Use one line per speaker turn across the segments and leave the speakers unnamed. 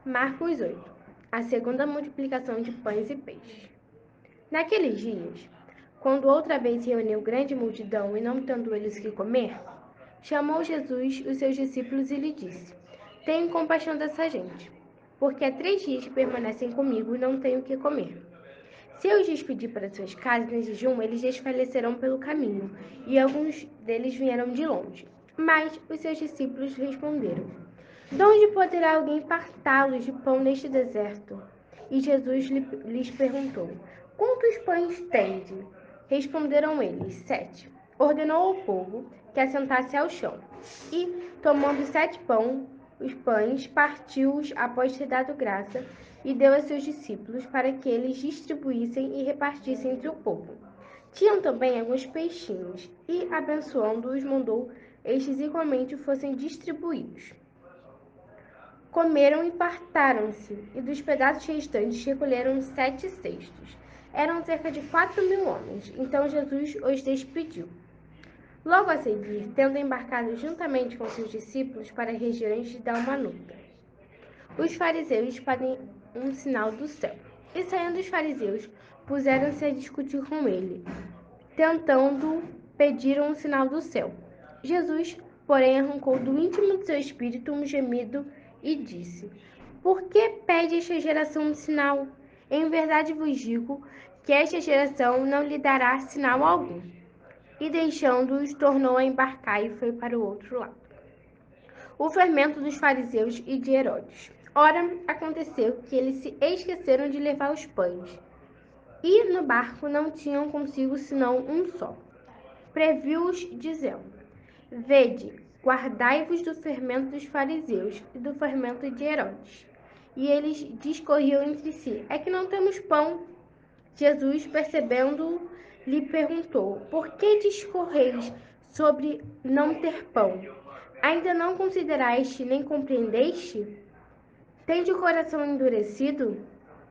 Marcos 8. A segunda multiplicação de pães e peixes. Naqueles dias, quando outra vez se reuniu grande multidão e não tendo eles o que comer, chamou Jesus os seus discípulos e lhe disse: Tenham compaixão dessa gente, porque há 3 dias que permanecem comigo e não têm o que comer. Se eu os despedir para suas casas em jejum, eles desfalecerão pelo caminho, e alguns deles vieram de longe. Mas os seus discípulos responderam: De onde poderá alguém fartá-los de pão neste deserto? E Jesus lhes perguntou: Quantos pães tendes? Responderam eles: 7. Ordenou ao povo que assentasse ao chão. E, tomando 7 os pães, partiu-os após ter dado graça, e deu a seus discípulos para que eles distribuíssem e repartissem entre o povo. Tinham também alguns peixinhos, e, abençoando-os, mandou estes igualmente fossem distribuídos. Comeram e fartaram-se, e dos pedaços restantes recolheram 7 cestos. Eram cerca de 4.000 homens. Então Jesus os despediu. Logo a seguir, tendo embarcado juntamente com seus discípulos para as regiões de Dalmanuta, os fariseus pedem um sinal do céu. E saindo os fariseus, puseram-se a discutir com ele, tentando pedir um sinal do céu. Jesus, porém, arrancou do íntimo do seu espírito um gemido e disse: Por que pede esta geração um sinal? Em verdade vos digo que esta geração não lhe dará sinal algum. E deixando-os, tornou a embarcar e foi para o outro lado. O fermento dos fariseus e de Herodes. Ora, aconteceu que eles se esqueceram de levar os pães, e no barco não tinham consigo senão um só. Previu-os, dizendo: Vede, guardai-vos do fermento dos fariseus e do fermento de Herodes. E eles discorriam entre si: É que não temos pão. Jesus, percebendo, lhe perguntou: Por que discorreis sobre não ter pão? Ainda não consideraste nem compreendeste? Tende o coração endurecido?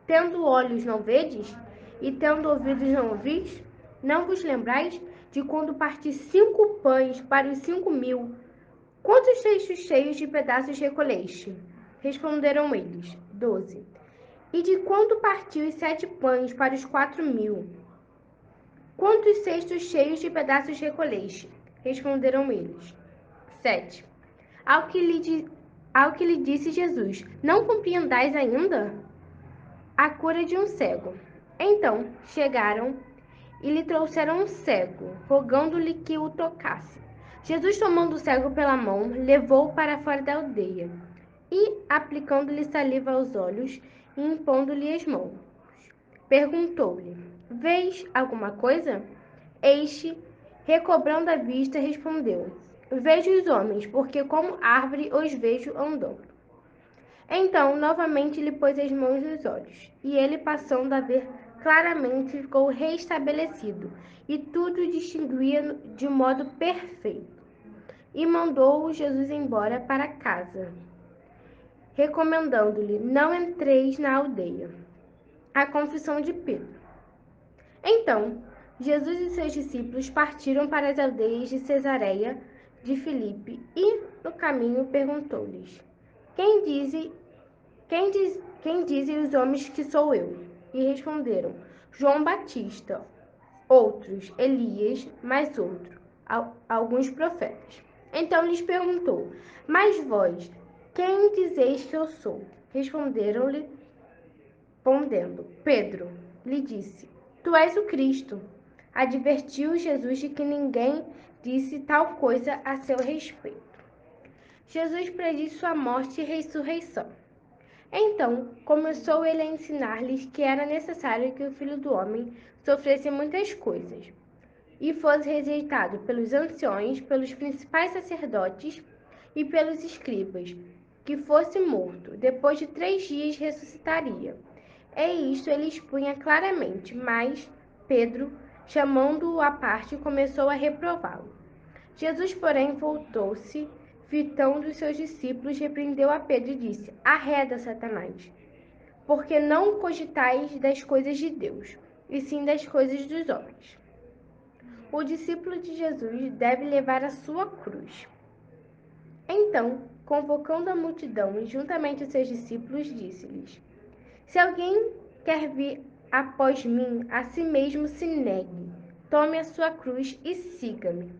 Tendo olhos não vedes? E tendo ouvidos não ouvis? Não vos lembrais de quando parti 5 pães para os 5.000? Quantos cestos cheios de pedaços recolheste? Responderam eles: 12. E de quando parti os 7 pães para os 4.000? Quantos cestos cheios de pedaços recolheste? Responderam eles: 7. Ao que lhe disse Jesus: Não compreendais ainda? A cura de um cego. Então chegaram e lhe trouxeram um cego, rogando-lhe que o tocasse. Jesus, tomando o cego pela mão, levou-o para fora da aldeia e, aplicando-lhe saliva aos olhos e impondo-lhe as mãos, perguntou-lhe: Vês alguma coisa? Este, recobrando a vista, respondeu: Vejo os homens, porque como árvore os vejo andando. Então, novamente lhe pôs as mãos nos olhos, e ele, passando a ver claramente, ficou restabelecido, e tudo distinguia de modo perfeito. E mandou-o Jesus embora para casa, recomendando-lhe: Não entreis na aldeia. A confissão de Pedro. Então, Jesus e seus discípulos partiram para as aldeias de Cesareia de Filipe e, no caminho, perguntou-lhes: Quem dize, quem dizem os homens que sou eu? E responderam: João Batista, outros Elias, mais outro, alguns profetas. Então lhes perguntou: Mas vós, quem dizeis que eu sou? Responderam-lhe, respondendo, Pedro lhe disse: Tu és o Cristo. Advertiu Jesus de que ninguém disse tal coisa a seu respeito. Jesus predisse sua morte e ressurreição. Então começou ele a ensinar-lhes que era necessário que o Filho do Homem sofresse muitas coisas, e fosse rejeitado pelos anciões, pelos principais sacerdotes e pelos escribas, que fosse morto, depois de 3 dias ressuscitaria. E isto ele expunha claramente, mas Pedro, chamando-o à parte, começou a reprová-lo. Jesus, porém, voltou-se, fitando os seus discípulos, repreendeu a Pedro e disse: Arreda, Satanás, porque não cogitais das coisas de Deus, e sim das coisas dos homens. O discípulo de Jesus deve levar a sua cruz. Então convocando a multidão e juntamente seus discípulos, disse-lhes: Se alguém quer vir após mim, a si mesmo se negue, tome a sua cruz e siga-me.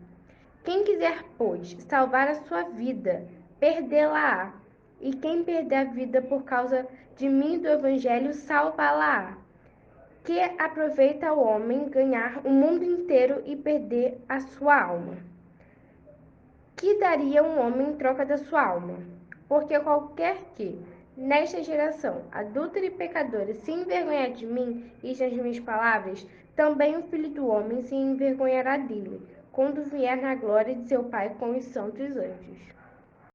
Quem quiser, pois, salvar a sua vida, perdê-la-á. E quem perder a vida por causa de mim e do Evangelho, salvá-la-á. Que aproveita o homem ganhar o mundo inteiro e perder a sua alma? Que daria um homem em troca da sua alma? Porque qualquer que, nesta geração, adúltera e pecadora, se envergonhar de mim e das minhas palavras, também o Filho do Homem se envergonhará dele, quando vier na glória de seu Pai com os santos anjos.